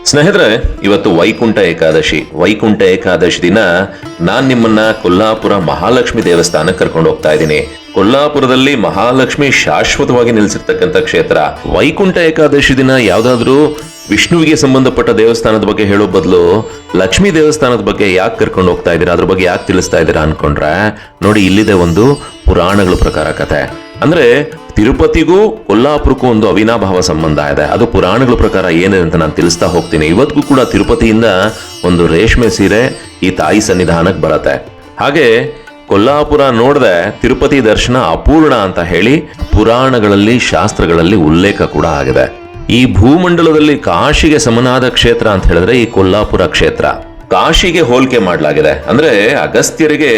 ಸ್ನೇಹಿತರೆ, ಇವತ್ತು ವೈಕುಂಠ ಏಕಾದಶಿ ದಿನ ನಾನ್ ನಿಮ್ಮನ್ನ ಕೊಲ್ಲಾಪುರ ಮಹಾಲಕ್ಷ್ಮಿ ದೇವಸ್ಥಾನಕ್ಕೆ ಕರ್ಕೊಂಡು ಹೋಗ್ತಾ ಇದ್ದೀನಿ. ಕೊಲ್ಲಾಪುರದಲ್ಲಿ ಮಹಾಲಕ್ಷ್ಮಿ ಶಾಶ್ವತವಾಗಿ ನಿಲ್ಸಿರ್ತಕ್ಕಂಥ ಕ್ಷೇತ್ರ. ವೈಕುಂಠ ಏಕಾದಶಿ ದಿನ ಯಾವ್ದಾದ್ರು ವಿಷ್ಣುವಿಗೆ ಸಂಬಂಧಪಟ್ಟ ದೇವಸ್ಥಾನದ ಬಗ್ಗೆ ಹೇಳೋ ಬದಲು ಲಕ್ಷ್ಮೀ ದೇವಸ್ಥಾನದ ಬಗ್ಗೆ ಯಾಕೆ ಕರ್ಕೊಂಡು ಹೋಗ್ತಾ ಇದ್ದೀರಾ, ಅದ್ರ ಬಗ್ಗೆ ಯಾಕೆ ತಿಳಿಸ್ತಾ ಇದ್ದೀರಾ ಅನ್ಕೊಂಡ್ರೆ, ನೋಡಿ ಇಲ್ಲಿದೆ ಒಂದು ಪುರಾಣಗಳ ಪ್ರಕಾರ ಕತೆ. ಅಂದ್ರೆ ತಿರುಪತಿಗೂ ಕೊಲ್ಲಾಪುರಕ್ಕೂ ಒಂದು ಅವಿನಾಭಾವ ಸಂಬಂಧ ಇದೆ. ಅದು ಪುರಾಣಗಳ ಪ್ರಕಾರ ಏನಿದೆ ಅಂತ ನಾನು ತಿಳಿಸ್ತಾ ಹೋಗ್ತೀನಿ. ಇವತ್ತಿಗೂ ಕೂಡ ತಿರುಪತಿಯಿಂದ ಒಂದು ರೇಷ್ಮೆ ಸೀರೆ ಈ ತಾಯಿ ಸನ್ನಿಧಾನಕ್ಕೆ ಬರತ್ತೆ. ಹಾಗೆ ಕೊಲ್ಲಾಪುರ ನೋಡದೆ ತಿರುಪತಿ ದರ್ಶನ ಅಪೂರ್ಣ ಅಂತ ಹೇಳಿ ಪುರಾಣಗಳಲ್ಲಿ ಶಾಸ್ತ್ರಗಳಲ್ಲಿ ಉಲ್ಲೇಖ ಕೂಡ ಆಗಿದೆ. ಈ ಭೂಮಂಡಲದಲ್ಲಿ ಕಾಶಿಗೆ ಸಮನಾದ ಕ್ಷೇತ್ರ ಅಂತ ಹೇಳಿದ್ರೆ ಈ ಕೊಲ್ಲಾಪುರ ಕ್ಷೇತ್ರ. ಕಾಶಿಗೆ ಹೋಲಿಕೆ ಮಾಡಲಾಗಿದೆ. ಅಂದ್ರೆ ಅಗಸ್ತ್ಯರಿಗೆ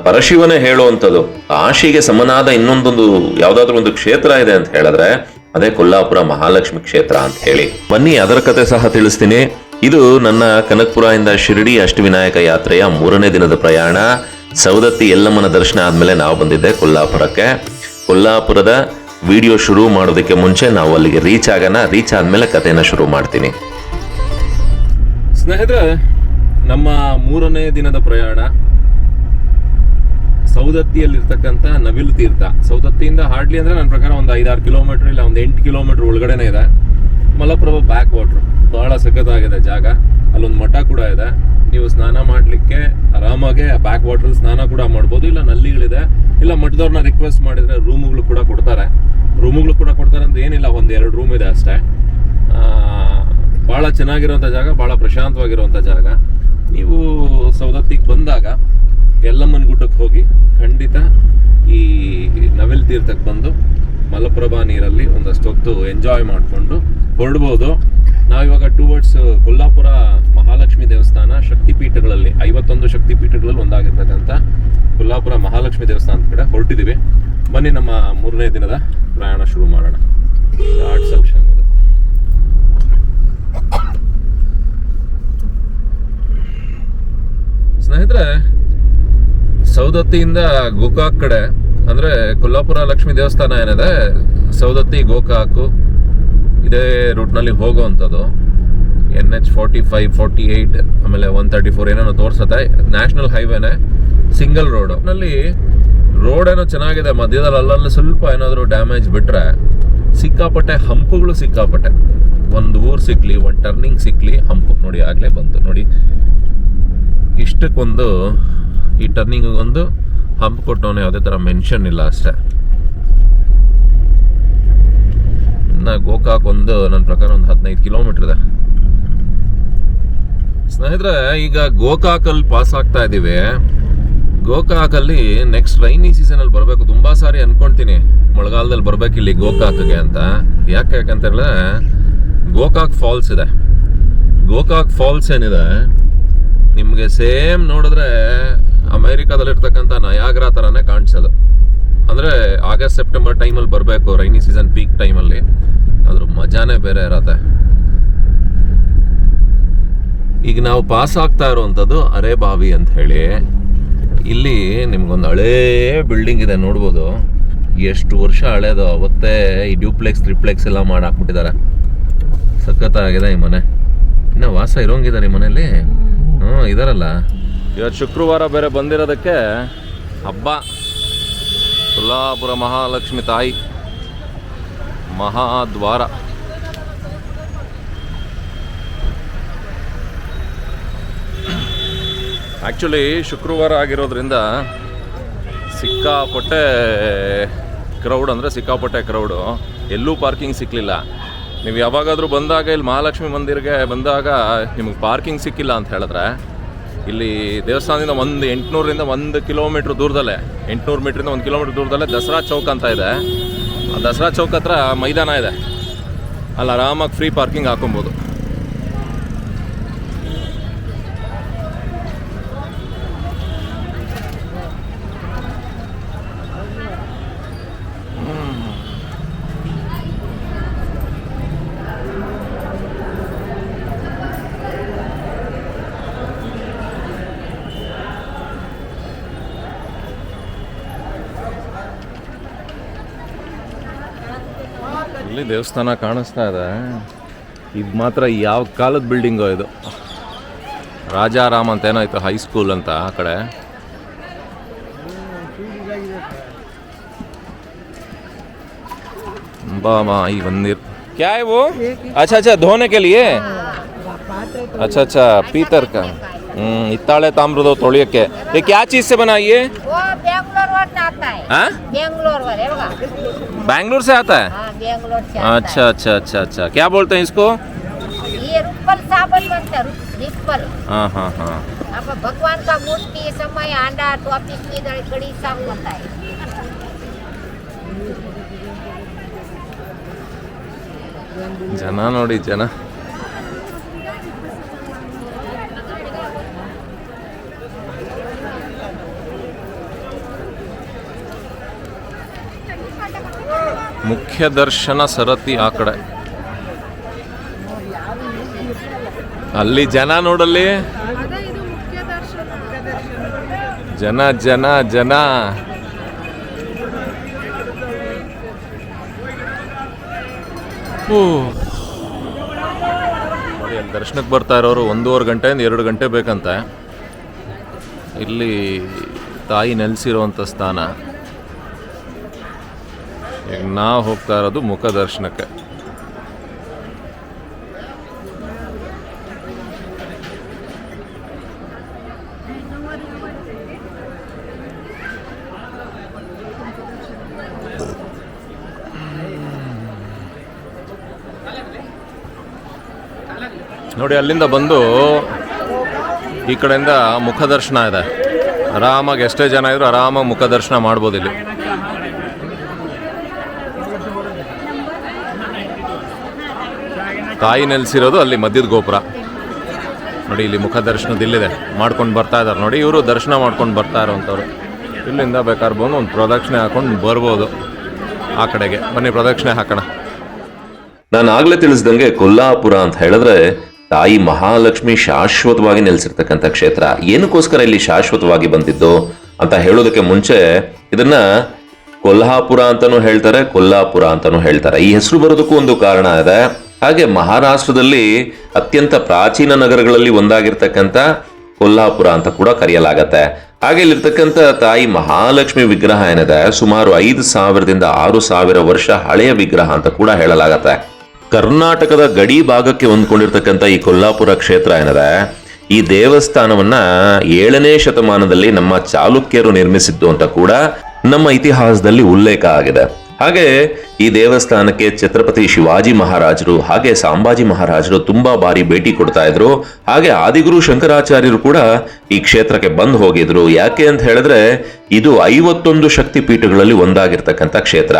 ಪರಶಿವನೇ ಹೇಳುವಂಥದ್ದು ಕಾಶಿಗೆ ಸಮನಾದ ಇನ್ನೊಂದೊಂದು ಯಾವ್ದಾದ್ರು ಒಂದು ಕ್ಷೇತ್ರ ಇದೆ ಅಂತ ಹೇಳಿದ್ರೆ ಅದೇ ಕೊಲ್ಲಾಪುರ ಮಹಾಲಕ್ಷ್ಮಿ ಕ್ಷೇತ್ರ ಅಂತ ಹೇಳಿ. ಬನ್ನಿ ಅದರ ಕತೆ ಸಹ ತಿಳಿಸ್ತೀನಿ. ಇದು ನನ್ನ ಕನಕಪುರದಿಂದ ಶಿರಡಿ ಅಷ್ಟವಿನಾಯಕ ಯಾತ್ರೆಯ 3ನೇ ದಿನದ ಪ್ರಯಾಣ. ಸವದತ್ತಿ ಎಲ್ಲಮ್ಮನ ದರ್ಶನ ಆದ್ಮೇಲೆ ನಾವು ಬಂದಿದ್ದೆ ಕೊಲ್ಲಾಪುರಕ್ಕೆ. ಕೊಲ್ಲಾಪುರದ ವಿಡಿಯೋ ಶುರು ಮಾಡೋದಕ್ಕೆ ಮುಂಚೆ ನಾವು ಅಲ್ಲಿಗೆ ರೀಚ್ ಆದ್ಮೇಲೆ ಕಥೆನ ಶುರು ಮಾಡ್ತೀನಿ. ಸ್ನೇಹಿತರೆ, ನಮ್ಮ 3ನೇ ದಿನದ ಪ್ರಯಾಣ ಸೌದತ್ತಿಯಲ್ಲಿರ್ತಕ್ಕಂಥ ನವಿಲು ತೀರ್ಥ. ಸೌದತ್ತಿಯಿಂದ ಹಾರ್ಡ್ಲಿ ಅಂದ್ರೆ ನನ್ನ ಪ್ರಕಾರ ಒಂದು 5-6 ಕಿಲೋಮೀಟರ್ ಇಲ್ಲ ಒಂದು 8 ಕಿಲೋಮೀಟರ್ ಒಳಗಡೆನೆ ಇದೆ ಮಲಪ್ರಭಾ ಬ್ಯಾಕ್ ವಾಟರ್. ಬಹಳ ಸಖತ್ತಾಗಿದೆ ಜಾಗ. ಅಲ್ಲೊಂದು ಮಠ ಕೂಡ ಇದೆ. ನೀವು ಸ್ನಾನ ಮಾಡ್ಲಿಕ್ಕೆ ಆರಾಮಾಗೆ ಬ್ಯಾಕ್ ವಾಟರ್ ಸ್ನಾನ ಕೂಡ ಮಾಡ್ಬೋದು. ಇಲ್ಲ ನಲ್ಲಿಗಳಿದೆ, ಇಲ್ಲ ಮಠದವ್ರನ್ನ ರಿಕ್ವೆಸ್ಟ್ ಮಾಡಿದ್ರೆ ರೂಮ್ಗಳು ಕೂಡ ಕೊಡ್ತಾರೆ ಅಂತ ಏನಿಲ್ಲ, 1-2 ರೂಮ್ ಇದೆ ಅಷ್ಟೇ. ಬಹಳ ಚೆನ್ನಾಗಿರುವಂಥ ಜಾಗ, ಬಹಳ ಪ್ರಶಾಂತವಾಗಿರುವಂಥ ಜಾಗ. ನೀವು ಸೌದತ್ತಿಗೆ ಬಂದಾಗ ಎಲ್ಲಮ್ಮನ ಗುಡ್ಡಕ್ಕೆ ಹೋಗಿ ಖಂಡಿತ ಈ ನವಿಲು ತೀರ್ಥಕ್ಕೆ ಬಂದು ಮಲಪ್ರಭಾ ನೀರಲ್ಲಿ ಒಂದಷ್ಟು ಹೊತ್ತು ಎಂಜಾಯ್ ಮಾಡಿಕೊಂಡು ಹೊರಡ್ಬೋದು. ನಾವಿವಾಗ ಟುವರ್ಡ್ಸ್ ಕೊಲ್ಲಾಪುರ ಮಹಾಲಕ್ಷ್ಮಿ ದೇವಸ್ಥಾನ ಶಕ್ತಿಪೀಠಗಳಲ್ಲಿ 51 ಶಕ್ತಿಪೀಠಗಳಲ್ಲಿ ಒಂದಾಗಿರ್ತಕ್ಕಂಥ ಕೊಲ್ಲಾಪುರ ಮಹಾಲಕ್ಷ್ಮಿ ದೇವಸ್ಥಾನದ ಕಡೆ ಹೊರಟಿದ್ದೀವಿ. ಬನ್ನಿ ನಮ್ಮ 3ನೇ ದಿನದ ಪ್ರಯಾಣ ಶುರು ಮಾಡೋಣ. ಘಾಟ್ ಸೆಕ್ಷನ್ ಇದೆ. ಸ್ನೇಹಿತರೆ, ಸೌದತ್ತಿಯಿಂದ ಗೋಕಾಕ್ ಕಡೆ ಅಂದ್ರೆ ಕೊಲ್ಲಾಪುರ ಲಕ್ಷ್ಮೀ ದೇವಸ್ಥಾನ ಏನಿದೆ, ಸೌದತ್ತಿ ಗೋಕಾಕು ಇದೇ ರೂಟ್ನಲ್ಲಿ ಹೋಗುವಂಥದ್ದು. NH 45, 48 ಆಮೇಲೆ 134 ಏನೇನೋ ತೋರ್ಸತ್ತೆ. ನ್ಯಾಷನಲ್ ಹೈವೇನೆ, ಸಿಂಗಲ್ ರೋಡ್ ನಲ್ಲಿ. ರೋಡ್ ಏನೋ ಚೆನ್ನಾಗಿದೆ, ಮಧ್ಯದಲ್ಲಿ ಅಲ್ಲಲ್ಲಿ ಸ್ವಲ್ಪ ಏನಾದರೂ ಡ್ಯಾಮೇಜ್ ಬಿಟ್ರೆ ಸಿಕ್ಕಾಪಟ್ಟೆ ಹಂಪುಗಳು. ಒಂದು ಊರು ಸಿಕ್ಲಿ, ಒಂದು ಟರ್ನಿಂಗ್ ಸಿಕ್ಲಿ, ಹಂಪು ನೋಡಿ ಆಗ್ಲೇ ಬಂತು ನೋಡಿ. ಇಷ್ಟಕ್ಕೊಂದು ಈ ಟರ್ನಿಂಗ್ ಒಂದು ಹಂಪ್ ಕೊಟ್ಟವನು ಯಾವುದೇ ಥರ ಮೆನ್ಷನ್ ಇಲ್ಲ ಅಷ್ಟೇ. ಗೋಕಾಕ್ ಒಂದು ನನ್ನ ಪ್ರಕಾರ ಒಂದು 15 ಕಿಲೋಮೀಟರ್ ಇದೆ. ಸ್ನೇಹಿತರೆ, ಈಗ ಗೋಕಾಕಲ್ಲಿ ಪಾಸ್ ಆಗ್ತಾ ಇದ್ದೀವಿ. ಗೋಕಾಕಲ್ಲಿ ನೆಕ್ಸ್ಟ್ ರೈನಿ ಸೀಸನಲ್ಲಿ ಬರಬೇಕು. ತುಂಬ ಸಾರಿ ಅನ್ಕೊಳ್ತೀನಿ ಮಳೆಗಾಲದಲ್ಲಿ ಬರ್ಬೇಕು ಇಲ್ಲಿ ಗೋಕಾಕ್ಗೆ ಅಂತ. ಯಾಕಂತ ಹೇಳಿದ್ರೆ ಗೋಕಾಕ್ ಫಾಲ್ಸ್ ಇದೆ. ಗೋಕಾಕ್ ಫಾಲ್ಸ್ ಏನಿದೆ ನಿಮಗೆ ಸೇಮ್ ನೋಡಿದ್ರೆ ಅಮೇರಿಕಾದಲ್ಲಿರ್ತಕ್ಕಂಥ ನಯಾಗ್ರಾ ಥರನೇ ಕಾಣಿಸೋದು. ಅಂದರೆ ಆಗಸ್ಟ್ ಸೆಪ್ಟೆಂಬರ್ ಟೈಮಲ್ಲಿ ಬರಬೇಕು, ರೈನಿ ಸೀಸನ್ ಪೀಕ್ ಟೈಮಲ್ಲಿ. ಅದ್ರ ಮಜಾನೇ ಬೇರೆ ಇರತ್ತೆ. ಈಗ ನಾವು ಪಾಸ್ ಆಗ್ತಾ ಇರುವಂಥದ್ದು ಅರೇಬಾವಿ ಅಂತ ಹೇಳಿ. ಇಲ್ಲಿ ನಿಮ್ಗೊಂದು ಹಳೇ ಬಿಲ್ಡಿಂಗ್ ಇದೆ ನೋಡ್ಬೋದು. ಎಷ್ಟು ವರ್ಷ ಹಳೇದು. ಅವತ್ತೇ ಈ ಡ್ಯೂಪ್ಲೆಕ್ಸ್ ಟ್ರಿಪ್ಲೆಕ್ಸ್ ಎಲ್ಲ ಮಾಡಿ ಹಾಕ್ಬಿಟ್ಟಿದ್ದಾರೆ. ಸಖತ್ತಾಗಿದೆ ಈ ಮನೆ. ಇನ್ನು ವಾಸ ಇರೋಂಗಿದ್ದಾರೆ ಈ ಮನೆಯಲ್ಲಿ. ಇದಾರಲ್ಲ. ಇವತ್ತು ಶುಕ್ರವಾರ ಬೇರೆ ಬಂದಿರೋದಕ್ಕೆ ಹಬ್ಬ. ಕೊಲ್ಲಾಪುರ ಮಹಾಲಕ್ಷ್ಮಿ ತಾಯಿ ಮಹಾದ್ವಾರ. ಆ್ಯಕ್ಚುಲಿ ಶುಕ್ರವಾರ ಆಗಿರೋದ್ರಿಂದ ಸಿಕ್ಕಾಪಟ್ಟೆ ಕ್ರೌಡು. ಎಲ್ಲೂ ಪಾರ್ಕಿಂಗ್ ಸಿಕ್ಕಲಿಲ್ಲ. ನೀವು ಯಾವಾಗಾದರೂ ಬಂದಾಗ ಇಲ್ಲಿ ಮಹಾಲಕ್ಷ್ಮಿ ಮಂದಿರಗೆ ಬಂದಾಗ ನಿಮಗೆ ಪಾರ್ಕಿಂಗ್ ಸಿಕ್ಕಿಲ್ಲ ಅಂತ ಹೇಳಿದ್ರೆ, ಇಲ್ಲಿ ದೇವಸ್ಥಾನದಿಂದ 800ರಿಂದ 1 ಕಿಲೋಮೀಟ್ರ್ ದೂರದಲ್ಲೇ, 800 ಮೀಟ್ರಿಂದ 1 ಕಿಲೋಮೀಟ್ರ್ ದೂರದಲ್ಲೇ ದಸರಾ ಚೌಕ್ ಅಂತ ಇದೆ. ಆ ದಸರಾ ಚೌಕ್ ಹತ್ರ ಮೈದಾನ ಇದೆ. ಅಲ್ಲಿ ಆರಾಮಾಗಿ ಫ್ರೀ ಪಾರ್ಕಿಂಗ್ ಹಾಕೊಬೋದು. ಇಲ್ಲಿ ದೇವಸ್ಥಾನ ಕಾಣಿಸ್ತಾ ಇದೆ. ಇದು ಮಾತ್ರ ಯಾವ ಕಾಲದ ಬಿಲ್ಡಿಂಗು ಇದು. ರಾಜಾರಾಮ್ ಅಂತ ಏನೋ ಆಯಿತು, ಹೈಸ್ಕೂಲ್ ಅಂತ ಆ ಕಡೆ. ಈ मंदिर क्या है वो? अच्छा अच्छा धोने के लिए. अच्छा अच्छा पीतर का. इत्ताले ताम्रद ತೊಳೆಯಕ್ಕೆ. ये क्या चीज से बना ये? वो बेंगलोर से आता है. हाँ? बेंगलोर वाले होगा. बैंगलोर से आता है. हाँ बेंगलोर से. अच्छा अच्छा अच्छा अच्छा क्या बोलते हैं इसको? ये रुपल साबन बनता है. रुपल. हाँ हाँ हाँ. अब भगवान का मूर्ति समय आंडा टॉपिक की कड़ी साफ होता है. ಜನ ನೋಡಿ ಜನ. ಮುಖ್ಯ ದರ್ಶನ ಸರತಿ ಆ ಕಡೆ. ಅಲ್ಲಿ ಜನ ನೋಡಲ್ಲಿ, ಜನ ಜನ ಜನ. ನೋಡಿ ಅಲ್ಲಿ ದರ್ಶನಕ್ಕೆ ಬರ್ತಾ ಇರೋರು 1.5 ಗಂಟೆಯಿಂದ 2 ಗಂಟೆ ಬೇಕಂತೆ. ಇಲ್ಲಿ ತಾಯಿ ನೆಲೆಸಿರುವಂಥ ಸ್ಥಾನ. ಈಗ ನಾವು ಹೋಗ್ತಾ ಇರೋದು ಮುಖ ದರ್ಶನಕ್ಕೆ. ನೋಡಿ ಅಲ್ಲಿಂದ ಬಂದು ಈ ಕಡೆಯಿಂದ ಮುಖ ದರ್ಶನ ಇದೆ. ಆರಾಮಾಗಿ ಎಷ್ಟೇ ಜನ ಇದ್ರು ಆರಾಮಾಗಿ ಮುಖ ದರ್ಶನ ಮಾಡ್ಬೋದು ಇಲ್ಲಿ. ತಾಯಿ ನೆಲೆಸಿರೋದು ಅಲ್ಲಿ ಮಧ್ಯದ ಗೋಪುರ ನೋಡಿ. ಇಲ್ಲಿ ಮುಖ ದರ್ಶನದ ಇಲ್ಲಿದೆ, ಮಾಡ್ಕೊಂಡು ಬರ್ತಾ ಇದ್ದಾರೆ ನೋಡಿ. ಇವರು ದರ್ಶನ ಮಾಡ್ಕೊಂಡು ಬರ್ತಾ ಇರೋವಂಥವ್ರು. ಇಲ್ಲಿಂದ ಬೇಕಾದ್ರೆ ಬಂದು ಒಂದು ಪ್ರದಕ್ಷಿಣೆ ಹಾಕೊಂಡು ಬರ್ಬೋದು ಆ ಕಡೆಗೆ. ಬನ್ನಿ ಪ್ರದಕ್ಷಿಣೆ ಹಾಕೋಣ. ನಾನು ಆಗ್ಲೇ ತಿಳಿಸ್ದಂಗೆ ಕೊಲ್ಲಾಪುರ ಅಂತ ಹೇಳಿದ್ರೆ ತಾಯಿ ಮಹಾಲಕ್ಷ್ಮಿ ಶಾಶ್ವತವಾಗಿ ನೆಲೆಸಿರ್ತಕ್ಕಂಥ ಕ್ಷೇತ್ರ. ಏನಕ್ಕೋಸ್ಕರ ಇಲ್ಲಿ ಶಾಶ್ವತವಾಗಿ ಬಂದಿದ್ದು ಅಂತ ಹೇಳೋದಕ್ಕೆ ಮುಂಚೆ ಇದನ್ನ ಕೊಲ್ಹಾಪುರ ಅಂತಾನೂ ಹೇಳ್ತಾರೆ, ಕೊಲ್ಲಾಪುರ ಅಂತಾನೂ ಹೇಳ್ತಾರೆ. ಈ ಹೆಸರು ಬರೋದಕ್ಕೂ ಒಂದು ಕಾರಣ ಇದೆ. ಹಾಗೆ ಮಹಾರಾಷ್ಟ್ರದಲ್ಲಿ ಅತ್ಯಂತ ಪ್ರಾಚೀನ ನಗರಗಳಲ್ಲಿ ಒಂದಾಗಿರ್ತಕ್ಕಂಥ ಕೊಲ್ಲಾಪುರ ಅಂತ ಕೂಡ ಕರೆಯಲಾಗತ್ತೆ. ಹಾಗೆ ಇಲ್ಲಿರ್ತಕ್ಕಂಥ ತಾಯಿ ಮಹಾಲಕ್ಷ್ಮಿ ವಿಗ್ರಹ ಏನಿದೆ ಸುಮಾರು 5,000ದಿಂದ 6,000 ವರ್ಷ ಹಳೆಯ ವಿಗ್ರಹ ಅಂತ ಕೂಡ ಹೇಳಲಾಗತ್ತೆ. ಕರ್ನಾಟಕದ ಗಡಿ ಭಾಗಕ್ಕೆ ಹೊಂದ್ಕೊಂಡಿರ್ತಕ್ಕಂಥ ಈ ಕೊಲ್ಲಾಪುರ ಕ್ಷೇತ್ರ ಏನಿದೆ, ಈ ದೇವಸ್ಥಾನವನ್ನ 7ನೇ ಶತಮಾನದಲ್ಲಿ ನಮ್ಮ ಚಾಲುಕ್ಯರು ನಿರ್ಮಿಸಿದ್ದು ಅಂತ ಕೂಡ ನಮ್ಮ ಇತಿಹಾಸದಲ್ಲಿ ಉಲ್ಲೇಖ ಆಗಿದೆ. ಹಾಗೆ ಈ ದೇವಸ್ಥಾನಕ್ಕೆ ಛತ್ರಪತಿ ಶಿವಾಜಿ ಮಹಾರಾಜರು ಹಾಗೆ ಸಂಭಾಜಿ ಮಹಾರಾಜರು ತುಂಬಾ ಬಾರಿ ಭೇಟಿ ಕೊಡ್ತಾ ಇದ್ರು. ಹಾಗೆ ಆದಿಗುರು ಶಂಕರಾಚಾರ್ಯರು ಕೂಡ ಈ ಕ್ಷೇತ್ರಕ್ಕೆ ಬಂದು ಹೋಗಿದ್ರು. ಯಾಕೆ ಅಂತ ಹೇಳಿದ್ರೆ ಇದು 51 ಶಕ್ತಿ ಪೀಠಗಳಲ್ಲಿ ಒಂದಾಗಿರ್ತಕ್ಕಂಥ ಕ್ಷೇತ್ರ.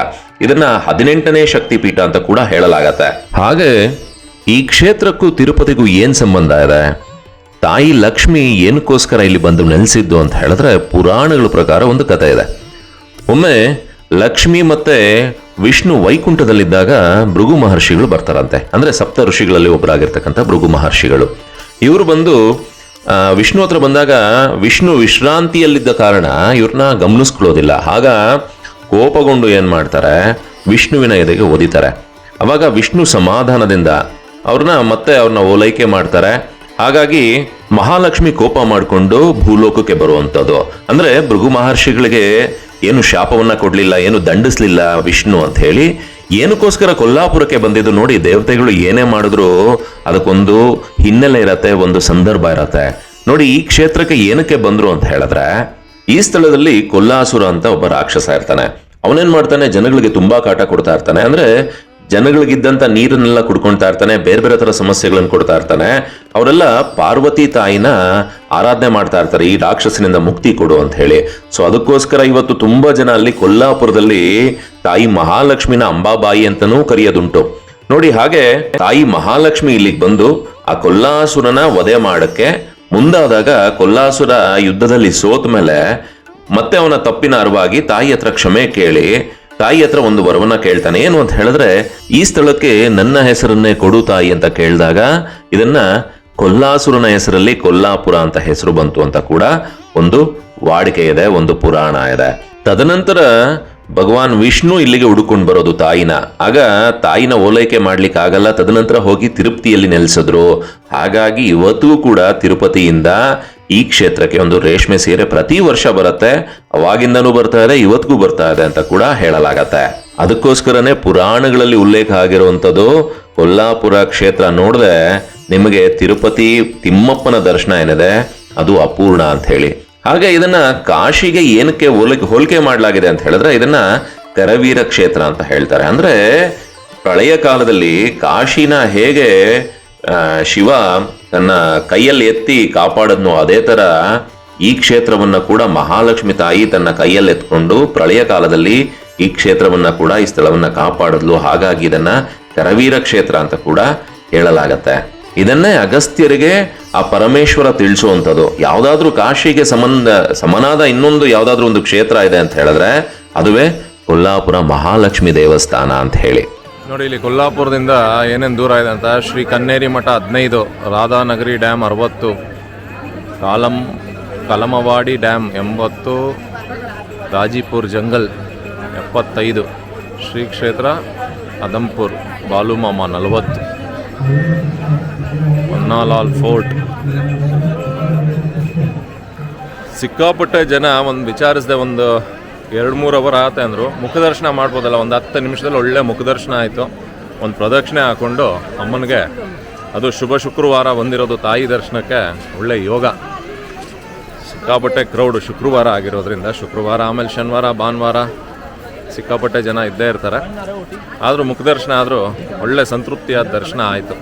ಇದನ್ನ 18ನೇ ಶಕ್ತಿ ಪೀಠ ಅಂತ ಕೂಡ ಹೇಳಲಾಗತ್ತೆ. ಹಾಗೆ ಈ ಕ್ಷೇತ್ರಕ್ಕೂ ತಿರುಪತಿಗೂ ಏನ್ ಸಂಬಂಧ ಇದೆ? ತಾಯಿ ಲಕ್ಷ್ಮಿ ಏನಕ್ಕೋಸ್ಕರ ಇಲ್ಲಿ ಬಂದು ನೆಲೆಸಿದ್ದು ಅಂತ ಹೇಳಿದ್ರೆ ಪುರಾಣಗಳ ಪ್ರಕಾರ ಒಂದು ಕಥೆ ಇದೆ. ಒಮ್ಮೆ ಲಕ್ಷ್ಮಿ ಮತ್ತೆ ವಿಷ್ಣು ವೈಕುಂಠದಲ್ಲಿದ್ದಾಗ ಭೃಗು ಮಹರ್ಷಿಗಳು ಬರ್ತಾರಂತೆ. ಅಂದ್ರೆ ಸಪ್ತ ಋಷಿಗಳಲ್ಲಿ ಒಬ್ಬರಾಗಿರ್ತಕ್ಕಂಥ ಭೃಗು ಮಹರ್ಷಿಗಳು. ಇವರು ಬಂದು ವಿಷ್ಣು ಹತ್ರ ಬಂದಾಗ ವಿಷ್ಣು ವಿಶ್ರಾಂತಿಯಲ್ಲಿದ್ದ ಕಾರಣ ಇವ್ರನ್ನ ಗಮನಿಸ್ಕೊಳ್ಳೋದಿಲ್ಲ. ಆಗ ಕೋಪಗೊಂಡು ಏನ್ ಮಾಡ್ತಾರೆ, ವಿಷ್ಣುವಿನ ಎದೆಗೆ ಒದಿತಾರೆ. ಅವಾಗ ವಿಷ್ಣು ಸಮಾಧಾನದಿಂದ ಅವ್ರನ್ನ ಓಲೈಕೆ ಮಾಡ್ತಾರೆ. ಹಾಗಾಗಿ ಮಹಾಲಕ್ಷ್ಮಿ ಕೋಪ ಮಾಡಿಕೊಂಡು ಭೂಲೋಕಕ್ಕೆ ಬರುವಂಥದ್ದು. ಅಂದ್ರೆ ಭೃಗು ಮಹರ್ಷಿಗಳಿಗೆ ಏನು ಶಾಪವನ್ನ ಕೊಡ್ಲಿಲ್ಲ, ಏನು ದಂಡಿಸ್ಲಿಲ್ಲ ವಿಷ್ಣು ಅಂತ ಹೇಳಿ. ಏನಕ್ಕೋಸ್ಕರ ಕೊಲ್ಲಾಪುರಕ್ಕೆ ಬಂದಿದ್ದು ನೋಡಿ. ದೇವತೆಗಳು ಏನೇ ಮಾಡಿದ್ರು ಅದಕ್ಕೊಂದು ಹಿನ್ನೆಲೆ ಇರತ್ತೆ, ಒಂದು ಸಂದರ್ಭ ಇರತ್ತೆ ನೋಡಿ. ಈ ಕ್ಷೇತ್ರಕ್ಕೆ ಏನಕ್ಕೆ ಬಂದ್ರು ಅಂತ ಹೇಳಿದ್ರೆ, ಈ ಸ್ಥಳದಲ್ಲಿ ಕೊಲ್ಲಾಸುರ ಅಂತ ಒಬ್ಬ ರಾಕ್ಷಸ ಇರ್ತಾನೆ. ಅವನೇನ್ ಮಾಡ್ತಾನೆ, ಜನಗಳಿಗೆ ತುಂಬಾ ಕಾಟ ಕೊಡ್ತಾ ಇರ್ತಾನೆ. ಅಂದ್ರೆ ಜನಗಳಿಗಿದ್ದಂತ ನೀರನ್ನೆಲ್ಲ ಕುಡ್ಕೊಳ್ತಾ ಇರ್ತಾನೆ, ಬೇರೆ ಬೇರೆ ತರ ಸಮಸ್ಯೆಗಳನ್ನು ಕೊಡ್ತಾ ಇರ್ತಾನೆ. ಅವರೆಲ್ಲ ಪಾರ್ವತಿ ತಾಯಿನ ಆರಾಧನೆ ಮಾಡ್ತಾ ಇರ್ತಾರೆ, ಈ ರಾಕ್ಷಸನಿಂದ ಮುಕ್ತಿ ಕೊಡು ಅಂತ ಹೇಳಿ. ಸೊ ಅದಕ್ಕೋಸ್ಕರ ಇವತ್ತು ತುಂಬಾ ಜನ ಅಲ್ಲಿ ಕೊಲ್ಲಾಪುರದಲ್ಲಿ ತಾಯಿ ಮಹಾಲಕ್ಷ್ಮಿನ ಅಂಬಾಬಾಯಿ ಅಂತಾನೂ ಕರೆಯೋದುಂಟು ನೋಡಿ. ಹಾಗೆ ತಾಯಿ ಮಹಾಲಕ್ಷ್ಮಿ ಇಲ್ಲಿಗೆ ಬಂದು ಆ ಕೊಲ್ಲಾಸುರನ ವಧೆ ಮಾಡಕ್ಕೆ ಮುಂದಾದಾಗ, ಕೊಲ್ಲಾಸುರ ಯುದ್ಧದಲ್ಲಿ ಸೋತ ಮೇಲೆ ಮತ್ತೆ ಅವನ ತಪ್ಪಿನ ಅರಿವಾಗಿ ತಾಯಿ ಹತ್ರ ಕ್ಷಮೆ ಕೇಳಿ ತಾಯಿ ಹತ್ರ ಒಂದು ವರವನ್ನ ಕೇಳ್ತಾನೆ. ಏನು ಅಂತ ಹೇಳಿದ್ರೆ, ಈ ಸ್ಥಳಕ್ಕೆ ನನ್ನ ಹೆಸರನ್ನೇ ಕೊಡು ತಾಯಿ ಅಂತ ಕೇಳಿದಾಗ ಇದನ್ನ ಕೊಲ್ಲಾಸುರನ ಹೆಸರಲ್ಲಿ ಕೊಲ್ಲಾಪುರ ಅಂತ ಹೆಸರು ಬಂತು ಅಂತ ಕೂಡ ಒಂದು ವಾಡಿಕೆ ಇದೆ, ಒಂದು ಪುರಾಣ ಇದೆ. ತದನಂತರ ಭಗವಾನ್ ವಿಷ್ಣು ಇಲ್ಲಿಗೆ ಹುಡುಕೊಂಡು ಬರೋದು ತಾಯಿನ. ಆಗ ತಾಯಿನ ಓಲೈಕೆ ಮಾಡ್ಲಿಕ್ಕೆ ಆಗಲ್ಲ, ತದನಂತರ ಹೋಗಿ ತಿರುಪತಿಯಲ್ಲಿ ನೆಲೆಸಿದ್ರು. ಹಾಗಾಗಿ ಇವತ್ತಿಗೂ ಕೂಡ ತಿರುಪತಿಯಿಂದ ಈ ಕ್ಷೇತ್ರಕ್ಕೆ ಒಂದು ರೇಷ್ಮೆ ಸೀರೆ ಪ್ರತಿ ವರ್ಷ ಬರುತ್ತೆ. ಅವಾಗಿಂದನೂ ಬರ್ತಾ ಇದೆ, ಇವತ್ತಿಗೂ ಬರ್ತಾ ಇದೆ ಅಂತ ಕೂಡ ಹೇಳಲಾಗತ್ತೆ. ಅದಕ್ಕೋಸ್ಕರನೇ ಪುರಾಣಗಳಲ್ಲಿ ಉಲ್ಲೇಖ ಆಗಿರುವಂಥದ್ದು ಕೊಲ್ಲಾಪುರ ಕ್ಷೇತ್ರ ನೋಡಿದ್ರೆ ನಿಮಗೆ ತಿರುಪತಿ ತಿಮ್ಮಪ್ಪನ ದರ್ಶನ ಏನಿದೆ ಅದು ಅಪೂರ್ಣ ಅಂತ ಹೇಳಿ. ಹಾಗೆ ಇದನ್ನ ಕಾಶಿಗೆ ಏನಕ್ಕೆ ಹೋಲಿಕೆ ಮಾಡಲಾಗಿದೆ ಅಂತ ಹೇಳಿದ್ರೆ ಇದನ್ನ ಕರವೀರ ಕ್ಷೇತ್ರ ಅಂತ ಹೇಳ್ತಾರೆ. ಅಂದ್ರೆ ಪ್ರಳಯ ಕಾಲದಲ್ಲಿ ಕಾಶಿನ ಹೇಗೆ ಶಿವ ತನ್ನ ಕೈಯಲ್ಲಿ ಎತ್ತಿ ಕಾಪಾಡದ್ನೋ ಅದೇ ತರ ಈ ಕ್ಷೇತ್ರವನ್ನ ಕೂಡ ಮಹಾಲಕ್ಷ್ಮಿ ತಾಯಿ ತನ್ನ ಕೈಯಲ್ಲಿ ಎತ್ಕೊಂಡು ಪ್ರಳಯ ಕಾಲದಲ್ಲಿ ಈ ಕ್ಷೇತ್ರವನ್ನ ಕೂಡ ಈ ಸ್ಥಳವನ್ನ ಕಾಪಾಡದ್ಲು. ಹಾಗಾಗಿ ಇದನ್ನ ಕರವೀರ ಕ್ಷೇತ್ರ ಅಂತ ಕೂಡ ಹೇಳಲಾಗತ್ತೆ. ಇದನ್ನೇ ಅಗಸ್ತ್ಯರಿಗೆ ಆ ಪರಮೇಶ್ವರ ತಿಳಿಸುವಂಥದ್ದು. ಯಾವುದಾದ್ರೂ ಕಾಶಿಗೆ ಸಮನಾದ ಇನ್ನೊಂದು ಯಾವುದಾದ್ರೂ ಒಂದು ಕ್ಷೇತ್ರ ಇದೆ ಅಂತ ಹೇಳಿದ್ರೆ ಅದುವೇ ಕೊಲ್ಲಾಪುರ ಮಹಾಲಕ್ಷ್ಮಿ ದೇವಸ್ಥಾನ ಅಂತ ಹೇಳಿ. ನೋಡಿ ಇಲ್ಲಿ ಕೊಲ್ಲಾಪುರದಿಂದ ಏನೇನು ದೂರ ಇದೆ ಅಂತ. Shri Kaneri Math 15, Radhanagari dam 60, Kalammawadi dam 80, Gajipur jungle 75, Shri Kshetra Adampur ಬಾಲುಮಾಮ 40, ಹೊನ್ನಾಲಾಲ್ fort. ಸಿಕ್ಕಾಪಟ್ಟೆ ಜನ ಒಂದು ವಿಚಾರಿಸಿದೆ, ಒಂದು 2-3 ಅವರ್ ಆಗುತ್ತೆ ಅಂದರು. ಮುಖದರ್ಶನ ಮಾಡ್ಬೋದಲ್ಲ, ಒಂದು 10 ನಿಮಿಷದಲ್ಲಿ ಒಳ್ಳೆ ಮುಖದರ್ಶನ ಆಯಿತು. ಒಂದು ಪ್ರದಕ್ಷಿಣೆ ಹಾಕ್ಕೊಂಡು ಅಮ್ಮನಿಗೆ, ಅದು ಶುಭ ಶುಕ್ರವಾರ ಬಂದಿರೋದು ತಾಯಿ ದರ್ಶನಕ್ಕೆ ಒಳ್ಳೆ ಯೋಗ. ಸಿಕ್ಕಾಪಟ್ಟೆ ಕ್ರೌಡು ಶುಕ್ರವಾರ ಆಗಿರೋದ್ರಿಂದ, ಶುಕ್ರವಾರ ಆಮೇಲೆ ಶನಿವಾರ ಭಾನುವಾರ ಸಿಕ್ಕಾಪಟ್ಟೆ ಜನ ಇದ್ದೇ ಇರ್ತಾರೆ. ಆದರೂ ಮುಖದರ್ಶನ ಆದರೂ ಒಳ್ಳೆ ಸಂತೃಪ್ತಿಯಾದ ದರ್ಶನ ಆಯಿತು.